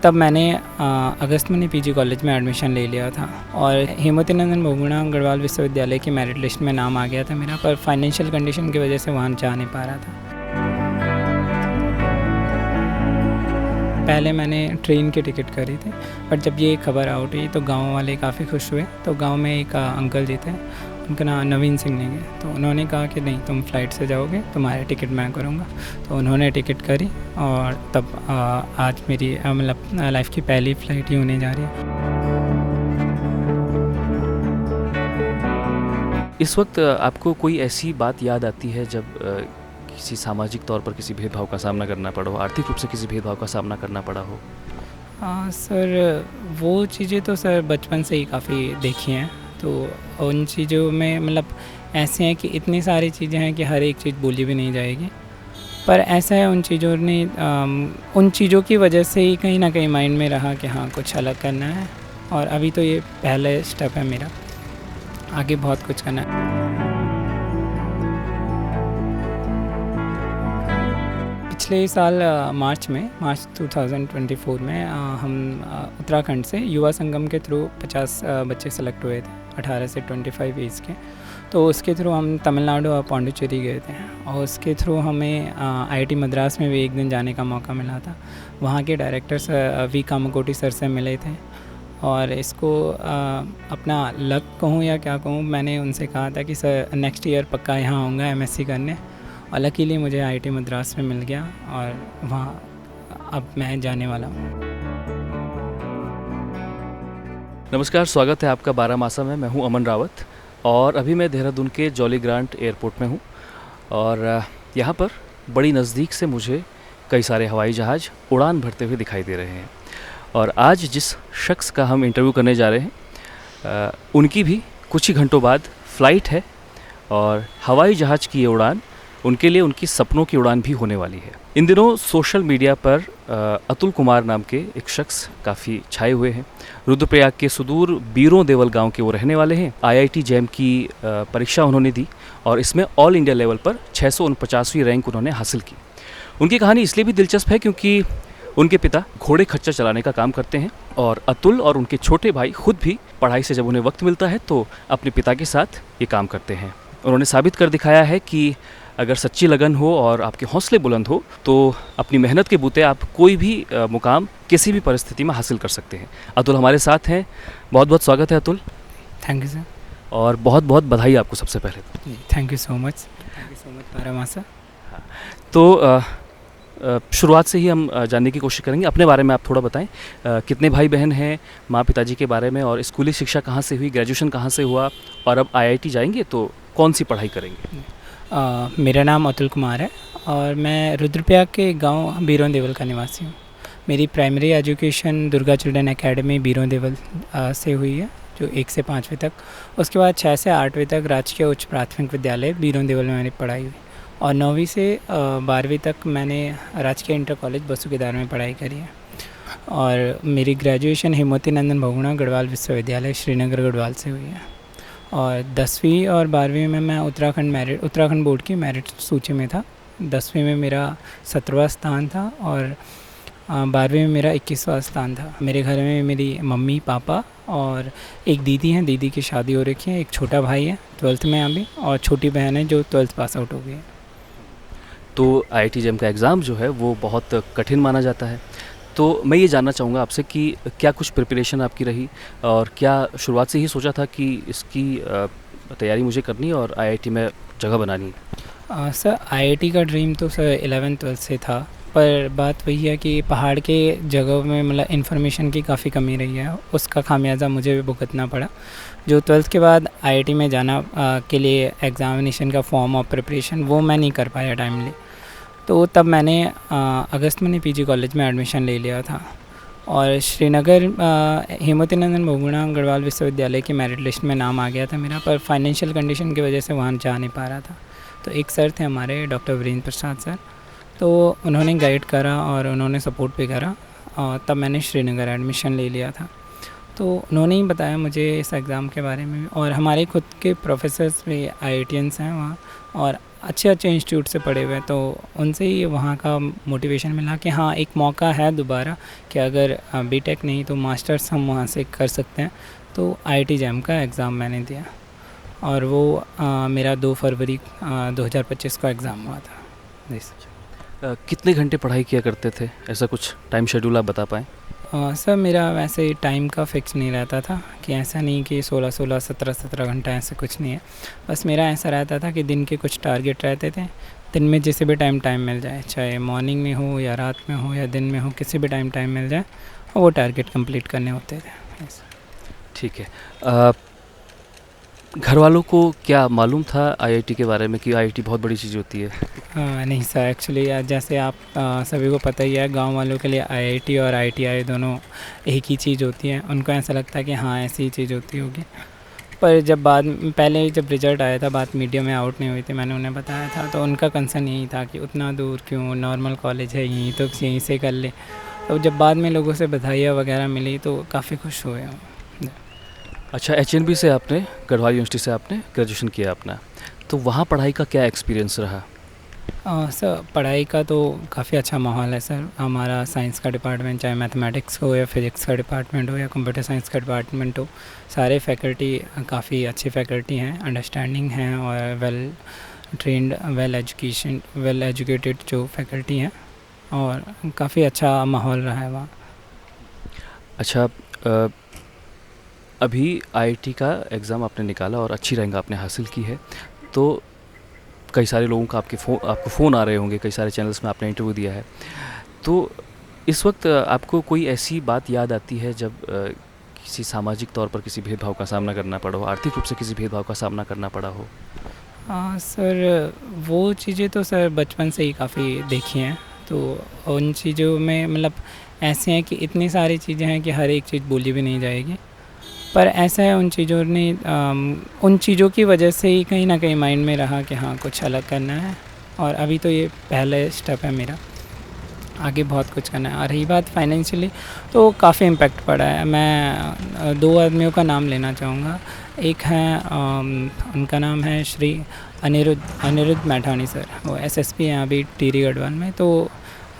तब मैंने अगस्त में पीजी कॉलेज में एडमिशन ले लिया था और हेमवती नंदन बहुगुणा गढ़वाल विश्वविद्यालय की मेरिट लिस्ट में नाम आ गया था मेरा, पर फाइनेंशियल कंडीशन की वजह से वहाँ जा नहीं पा रहा था। पहले मैंने ट्रेन की टिकट करी थी, बट जब ये खबर आउट हुई तो गांव वाले काफ़ी खुश हुए। तो गांव में एक अंकल जी थे, उनका नाम नवीन सिंह ने गए, तो उन्होंने कहा कि नहीं तुम फ़्लाइट से जाओगे, तुम्हारी टिकट मैं करूँगा। तो उन्होंने टिकट करी और तब आज मेरी मतलब लाइफ की पहली फ़्लाइट ही होने जा रही है। इस वक्त आपको कोई ऐसी बात याद आती है जब किसी सामाजिक तौर पर किसी भेदभाव का सामना करना पड़ा हो, आर्थिक रूप से किसी भेदभाव का सामना करना पड़ा हो? सर वो चीज़ें तो सर बचपन से ही काफ़ी देखी हैं, तो उन चीज़ों में मतलब ऐसे हैं कि इतनी सारी चीज़ें हैं कि हर एक चीज़ बोली भी नहीं जाएगी, पर ऐसा है उन चीज़ों की वजह से ही कहीं ना कहीं माइंड में रहा कि हाँ कुछ अलग करना है। और अभी तो ये पहला स्टेप है मेरा, आगे बहुत कुछ करना है। पिछले साल मार्च 2024 में हम उत्तराखंड से युवा संगम के थ्रू 50 बच्चे सेलेक्ट हुए थे 18 से 25 एज के। तो उसके थ्रू हम तमिलनाडु और पौंडीचेरी गए थे और उसके थ्रू हमें आईआईटी मद्रास में भी एक दिन जाने का मौका मिला था। वहाँ के डायरेक्टर वी कामकोटी सर से मिले थे और इसको अपना लक कहूँ या क्या कहूँ, मैंने उनसे कहा था कि सर नेक्स्ट ईयर पक्का यहाँ आऊँगा एमएससी करने, और लकीली मुझे आईआईटी मद्रास में मिल गया और वहाँ अब मैं जाने वाला हूँ। नमस्कार, स्वागत है आपका बारामासा में। मैं हूं अमन रावत और अभी मैं देहरादून के जॉली ग्रांट एयरपोर्ट में हूं और यहां पर बड़ी नज़दीक से मुझे कई सारे हवाई जहाज़ उड़ान भरते हुए दिखाई दे रहे हैं। और आज जिस शख्स का हम इंटरव्यू करने जा रहे हैं उनकी भी कुछ ही घंटों बाद फ़्लाइट है और हवाई जहाज़ की ये उड़ान उनके लिए उनकी सपनों की उड़ान भी होने वाली है। इन दिनों सोशल मीडिया पर अतुल कुमार नाम के एक शख्स काफ़ी छाए हुए हैं। रुद्रप्रयाग के सुदूर बीरों देवल गांव के वो रहने वाले हैं। आईआईटी जैम की परीक्षा उन्होंने दी और इसमें ऑल इंडिया लेवल पर 649वीं रैंक उन्होंने हासिल की। उनकी कहानी इसलिए भी दिलचस्प है क्योंकि उनके पिता घोड़े खच्चर चलाने का काम करते हैं और अतुल और उनके छोटे भाई खुद भी पढ़ाई से जब उन्हें वक्त मिलता है तो अपने पिता के साथ ये काम करते हैं। उन्होंने साबित कर दिखाया है कि अगर सच्ची लगन हो और आपके हौसले बुलंद हो तो अपनी मेहनत के बूते आप कोई भी मुकाम किसी भी परिस्थिति में हासिल कर सकते हैं। अतुल हमारे साथ हैं, बहुत बहुत स्वागत है अतुल। Thank you sir. और बहुत बहुत बधाई आपको सबसे पहले। Thank you so much Baramasa. तो शुरुआत से ही हम जानने की कोशिश करेंगे, अपने बारे में आप थोड़ा बताएं। कितने भाई बहन हैं, माँ पिताजी के बारे में, और स्कूली शिक्षा कहाँ से हुई, ग्रेजुएशन कहाँ से हुआ, और अब आईआईटी जाएंगे तो कौन सी पढ़ाई करेंगे? मेरा नाम अतुल कुमार है और मैं रुद्रप्रयाग के गांव बीरों देवल का निवासी हूँ। मेरी primary education Durga children academy Biron Deval से हुई है, जो 1 से 5वीं तक। उसके बाद 6 से 8वीं तक राजकीय उच्च प्राथमिक विद्यालय बीरों देवल में मेरी पढ़ाई हुई और 9वीं से 12वीं तक मैंने राजकीय इंटर कॉलेज बसुकेदार में पढ़ाई करी है। और मेरी ग्रेजुएशन हेमवती नंदन बहुगुणा गढ़वाल विश्वविद्यालय श्रीनगर गढ़वाल से हुई है। और 10वीं और 12वीं में मैं उत्तराखंड बोर्ड की मेरिट सूची में था। 10वीं में मेरा 17वां स्थान था और 12वीं में मेरा 21वां स्थान था। मेरे घर में मेरी मम्मी पापा और एक दीदी हैं, दीदी की शादी हो रखी है, एक छोटा भाई है 12th में अभी, और छोटी बहन है जो 12th पास आउट हो गई है। तो आईआईटी जैम का एग्ज़ाम जो है वो बहुत कठिन माना जाता है, तो मैं ये जानना चाहूँगा आपसे कि क्या कुछ प्रिपरेशन आपकी रही और क्या शुरुआत से ही सोचा था कि इसकी तैयारी मुझे करनी है और आईआईटी में जगह बनानी है? सर आईआईटी का ड्रीम तो सर 11th-12th से था, पर बात वही है कि पहाड़ के जगह में मतलब इन्फॉर्मेशन की काफ़ी कमी रही है, उसका खामियाजा मुझे भी भुगतना पड़ा। जो 12th के बाद आईआईटी में जाना के लिए एग्ज़ामिनेशन का फॉर्म और प्रिपरेशन वो मैं नहीं कर पाया टाइमली, तो तब मैंने अगस्त में पीजी कॉलेज में एडमिशन ले लिया था और श्रीनगर हेमवती नंदन बहुगुणा गढ़वाल विश्वविद्यालय की मेरिट लिस्ट में नाम आ गया था मेरा, पर फाइनेंशियल कंडीशन की वजह से वहाँ जा नहीं पा रहा था। तो एक सर थे हमारे डॉक्टर वीरेंद्र प्रसाद सर, तो उन्होंने गाइड करा और उन्होंने सपोर्ट भी करा और तब मैंने श्रीनगर एडमिशन ले लिया था। तो उन्होंने ही बताया मुझे इस एग्ज़ाम के बारे में, और हमारे खुद के प्रोफेसर्स भी आईआईटियंस हैं वहाँ, और अच्छे अच्छे इंस्टीट्यूट से पढ़े हुए हैं, तो उनसे ही वहाँ का मोटिवेशन मिला कि हाँ एक मौका है दोबारा कि अगर बीटेक नहीं तो मास्टर्स हम वहाँ से कर सकते हैं। तो आईआईटी जैम का एग्ज़ाम मैंने दिया और वो मेरा 2 फरवरी 2025 को एग्ज़ाम हुआ था। जी सर। कितने घंटे पढ़ाई किया करते थे, ऐसा कुछ टाइम शेड्यूल आप बता पाएँ? सर मेरा वैसे टाइम का फिक्स नहीं रहता था कि ऐसा नहीं कि 16-16 17-17 घंटा ऐसे कुछ नहीं है। बस मेरा ऐसा रहता था कि दिन के कुछ टारगेट रहते थे, दिन में जिसे भी टाइम मिल जाए, चाहे मॉर्निंग में हो या रात में हो या दिन में हो, किसी भी टाइम मिल जाए और वो टारगेट कंप्लीट करने होते थे। यस। ठीक है। अ, घर वालों को क्या मालूम था आईआईटी के बारे में कि आईआईटी बहुत बड़ी चीज़ होती है? नहीं सर, एक्चुअली जैसे आप सभी को पता ही है, गांव वालों के लिए आईआईटी और आईटीआई दोनों एक ही चीज़ होती है। उनको ऐसा लगता है कि हाँ ऐसी ही चीज़ होती होगी। पर जब पहले जब रिज़ल्ट आया था, बात मीडिया में आउट नहीं हुई थी, मैंने उन्हें बताया था, तो उनका कंसर्न यही था कि उतना दूर क्यों, नॉर्मल कॉलेज है यहीं, तो यहीं से कर ले। तो जब बाद में लोगों से बधाइयाँ वगैरह मिली तो काफ़ी खुश हुए हम। अच्छा, एचएनबी से आपने, गढ़वाल यूनिवर्सिटी से आपने ग्रेजुएशन किया अपना, तो वहाँ पढ़ाई का क्या एक्सपीरियंस रहा? सर पढ़ाई का तो काफ़ी अच्छा माहौल है सर। हमारा साइंस का डिपार्टमेंट, चाहे मैथमेटिक्स हो या फिज़िक्स का डिपार्टमेंट हो या कंप्यूटर साइंस का डिपार्टमेंट हो, सारे फैकल्टी काफ़ी अच्छी फैकल्टी हैं, अंडरस्टैंडिंग हैं और वेल ट्रेंड, वेल एजुकेटेड जो फैकल्टी हैं, और काफ़ी अच्छा माहौल रहा है वहाँ। अच्छा, अभी आईआईटी का एग्ज़ाम आपने निकाला और अच्छी रैंक आपने हासिल की है, तो कई सारे लोगों का आपको फ़ोन आ रहे होंगे, कई सारे चैनल्स में आपने इंटरव्यू दिया है, तो इस वक्त आपको कोई ऐसी बात याद आती है जब किसी सामाजिक तौर पर किसी भेदभाव का सामना करना पड़ा हो, आर्थिक रूप से किसी भेदभाव का सामना करना पड़ा हो? सर वो चीज़ें तो सर बचपन से ही काफ़ी देखी हैं, तो उन चीज़ों में मतलब ऐसे हैं कि इतनी सारी चीज़ें हैं कि हर एक चीज़ बोली भी नहीं जाएगी। पर ऐसा है, उन चीज़ों की वजह से ही कहीं ना कहीं माइंड में रहा कि हाँ कुछ अलग करना है, और अभी तो ये पहले स्टेप है मेरा, आगे बहुत कुछ करना है। और रही बात फाइनेंशियली, तो काफ़ी इम्पेक्ट पड़ा है। मैं 2 आदमियों का नाम लेना चाहूँगा। एक है उनका नाम है श्री अनिरुद्ध मैठानी सर, वो एसएसपी हैं अभी टिहरी गढ़वाल में। तो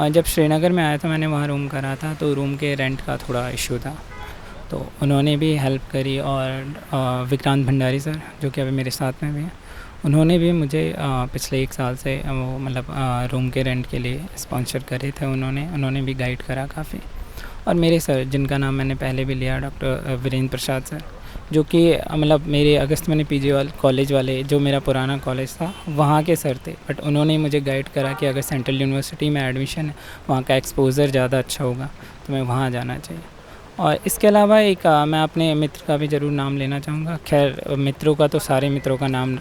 जब श्रीनगर में आया था, मैंने वहाँ रूम करा था, तो रूम के रेंट का थोड़ा इशू था, तो उन्होंने भी हेल्प करी। और विक्रांत भंडारी सर, जो कि अभी मेरे साथ में भी हैं, उन्होंने भी मुझे पिछले 1 साल से वो मतलब रूम के रेंट के लिए स्पॉन्सर करे थे। उन्होंने भी गाइड करा काफ़ी। और मेरे सर, जिनका नाम मैंने पहले भी लिया, डॉक्टर वीरेंद्र प्रसाद सर, जो कि मतलब मेरे अगस्त में पीजी कॉलेज वाले, जो मेरा पुराना कॉलेज था, वहाँ के सर थे। बट उन्होंने मुझे गाइड करा कि अगर सेंट्रल यूनिवर्सिटी में एडमिशन है, वहाँ का एक्सपोजर ज़्यादा अच्छा होगा, तो मैं वहाँ जाना चाहिए। और इसके अलावा एक मैं अपने मित्र का भी ज़रूर नाम लेना चाहूँगा। खैर मित्रों का तो सारे मित्रों का नाम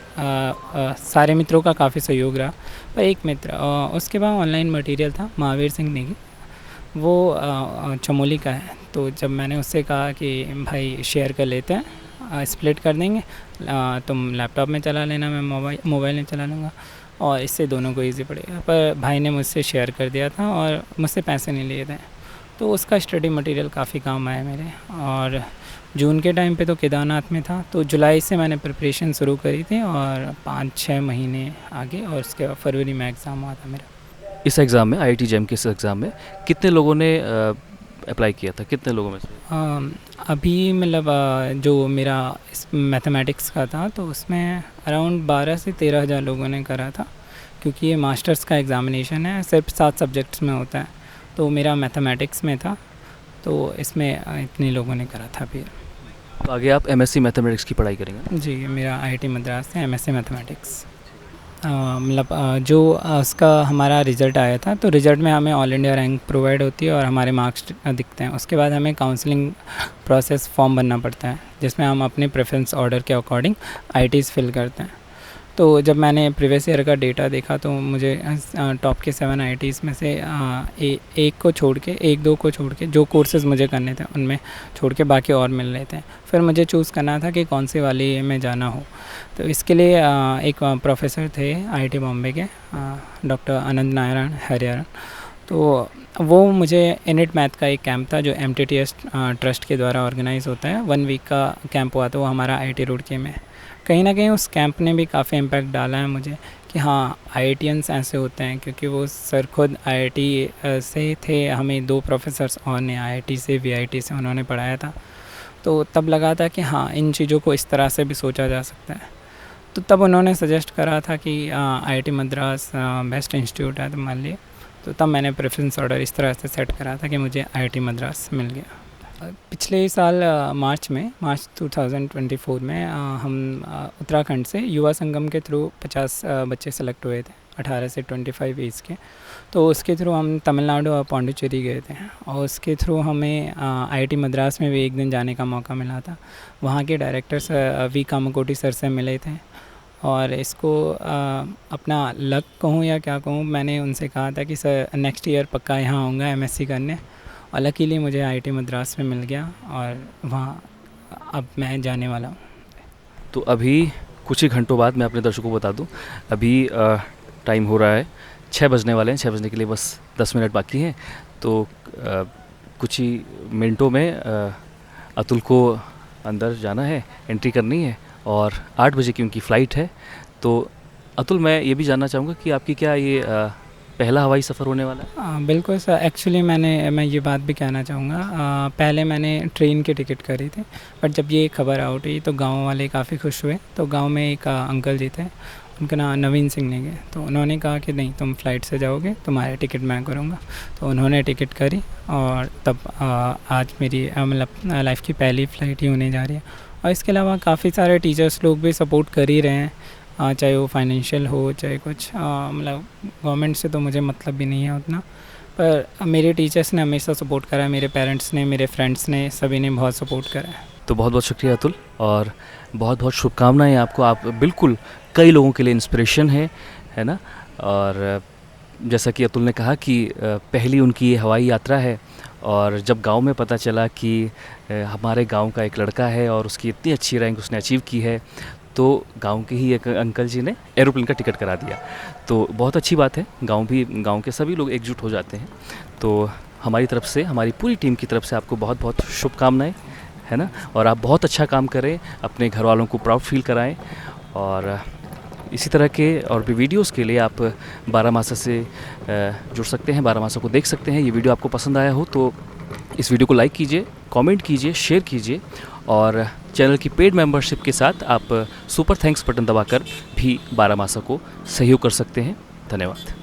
सारे मित्रों का काफ़ी सहयोग रहा, पर एक मित्र, उसके बाद ऑनलाइन मटेरियल था, महावीर सिंह नेगी, वो चमोली का है। तो जब मैंने उससे कहा कि भाई शेयर कर लेते हैं, स्प्लिट कर देंगे, तुम लैपटॉप में चला लेना, मैं मोबाइल में चला लूँगा, और इससे दोनों को ईजी पड़ेगा। पर भाई ने मुझसे शेयर कर दिया था और मुझसे पैसे नहीं लिए थे, तो उसका स्टडी मटेरियल काफ़ी काम आया मेरे। और जून के टाइम पे तो केदारनाथ में था, तो जुलाई से मैंने प्रिपरेशन शुरू करी थी और 5-6 महीने आगे, और उसके बाद फरवरी में एग्ज़ाम हुआ था मेरा। इस एग्ज़ाम में, आईआईटी जैम के इस एग्ज़ाम में कितने लोगों ने अप्लाई किया था, कितने लोगों में से? अभी मतलब जो मेरा इस मैथमेटिक्स का था, तो उसमें अराउंड 12 से 13 हज़ार लोगों ने करा था, क्योंकि ये मास्टर्स का एग्ज़ामिनेशन है, सिर्फ 7 सब्जेक्ट्स में होता है। तो मेरा मैथमेटिक्स में था, तो इसमें इतने लोगों ने करा था। फिर तो आगे आप एमएससी मैथमेटिक्स की पढ़ाई करेंगे? जी, मेरा आईआईटी मद्रास से एमएससी मैथमेटिक्स। मतलब जो उसका हमारा रिज़ल्ट आया था, तो रिज़ल्ट में हमें ऑल इंडिया रैंक प्रोवाइड होती है और हमारे मार्क्स दिखते हैं। उसके बाद हमें काउंसलिंग प्रोसेस फॉर्म भरना पड़ता है, जिसमें हम अपने प्रेफरेंस ऑर्डर के अकॉर्डिंग आईआईटीज़ फिल करते हैं। तो जब मैंने प्रीवियस ईयर का डेटा देखा, तो मुझे टॉप के 7 आईआईटीज़ में से एक को छोड़ के, 1-2 को छोड़ के, जो कोर्सेज़ मुझे करने थे उनमें छोड़ के बाकी और मिल रहे थे। फिर मुझे चूज़ करना था कि कौन सी वाली में जाना हो। तो इसके लिए एक प्रोफेसर थे आईआईटी बॉम्बे के, डॉक्टर आनंद नारायण हरिहरन, तो वो मुझे इनिट मैथ का एक कैंप था, जो एमटीटीएस ट्रस्ट के द्वारा ऑर्गेनाइज़ होता है, 1 वीक का कैंप हुआ था, वो हमारा आईआईटी रुड़की में कहीं ना कहीं उस कैंप ने भी काफ़ी इम्पैक्ट डाला है मुझे कि हाँ IITians ऐसे होते हैं, क्योंकि वो सर खुद IIT से थे, हमें 2 प्रोफेसर्स और ने IIT से VIT से उन्होंने पढ़ाया था। तो तब लगा था कि हाँ इन चीज़ों को इस तरह से भी सोचा जा सकता है। तो तब उन्होंने सजेस्ट करा था कि IIT मद्रास बेस्ट इंस्टीट्यूट है तुम्हारे लिए। तो तब मैंने प्रेफरेंस ऑर्डर इस तरह से सेट करा था कि मुझे IIT मद्रास मिल गया। पिछले साल मार्च 2024 में हम उत्तराखंड से युवा संगम के थ्रू 50 बच्चे सेलेक्ट हुए थे 18 से 25 एज के। तो उसके थ्रू हम तमिलनाडु और पौंडीचेरी गए थे, और उसके थ्रू हमें IIT मद्रास में भी एक दिन जाने का मौका मिला था। वहाँ के director sir V Kamakoti sir से मिले थे, और इसको अपना लक कहूँ या क्या कहूँ, मैंने उनसे कहा था कि सर नेक्स्ट ईयर पक्का यहाँ आऊँगा MSc करने, और लकीली मुझे IIT मद्रास में मिल गया, और वहाँ अब मैं जाने वाला हूँ। तो अभी कुछ ही घंटों बाद मैं अपने दर्शकों को बता दूं, अभी टाइम हो रहा है 6 बजने वाले हैं, 6 बजने के लिए बस 10 मिनट बाकी हैं। तो कुछ ही मिनटों में अतुल को अंदर जाना है, एंट्री करनी है, और 8 बजे की उनकी फ़्लाइट है। तो अतुल, मैं ये भी जानना चाहूँगा कि आपकी क्या ये पहला हवाई सफ़र होने वाला है? बिल्कुल सर, एक्चुअली मैं ये बात भी कहना चाहूँगा, पहले मैंने ट्रेन की टिकट करी थी, बट जब ये खबर आउट हुई तो गांव वाले काफ़ी खुश हुए। तो गांव में एक अंकल जी थे, उनका नाम नवीन सिंह ने गए, तो उन्होंने कहा कि नहीं तुम फ़्लाइट से जाओगे, तुम्हारी टिकट मैं करूँगा। तो उन्होंने टिकट करी, और तब आज मेरी मतलब लाइफ की पहली फ़्लाइट ही होने जा रही है। और इसके अलावा काफ़ी सारे टीचर्स लोग भी सपोर्ट कर ही रहे हैं, चाहे वो फाइनेंशियल हो चाहे कुछ, मतलब गवर्नमेंट से तो मुझे मतलब भी नहीं है उतना, पर मेरे टीचर्स ने हमेशा सपोर्ट करा है, मेरे पेरेंट्स ने, मेरे फ्रेंड्स ने, सभी ने बहुत सपोर्ट करा है। तो बहुत बहुत शुक्रिया अतुल, और बहुत बहुत शुभकामनाएं आपको। आप बिल्कुल कई लोगों के लिए इंस्पिरेशन है ना। और जैसा कि अतुल ने कहा कि पहली उनकी ये हवाई यात्रा है, और जब गांव में पता चला कि हमारे गांव का एक लड़का है और उसकी इतनी अच्छी रैंक उसने अचीव की है, तो गांव के ही एक अंकल जी ने एरोप्लेन का टिकट करा दिया। तो बहुत अच्छी बात है, गांव के सभी लोग एकजुट हो जाते हैं। तो हमारी तरफ से, हमारी पूरी टीम की तरफ से आपको बहुत बहुत शुभकामनाएं, है ना। और आप बहुत अच्छा काम करें, अपने घर वालों को प्राउड फील कराएं, और इसी तरह के और भी वीडियोस के लिए आप बारामासा से जुड़ सकते हैं, बारामासा को देख सकते हैं। ये वीडियो आपको पसंद आया हो तो इस वीडियो को लाइक कीजिए, कमेंट कीजिए, शेयर कीजिए, और चैनल की पेड मेंबरशिप के साथ आप सुपर थैंक्स बटन दबाकर भी बारामासा को सहयोग कर सकते हैं। धन्यवाद।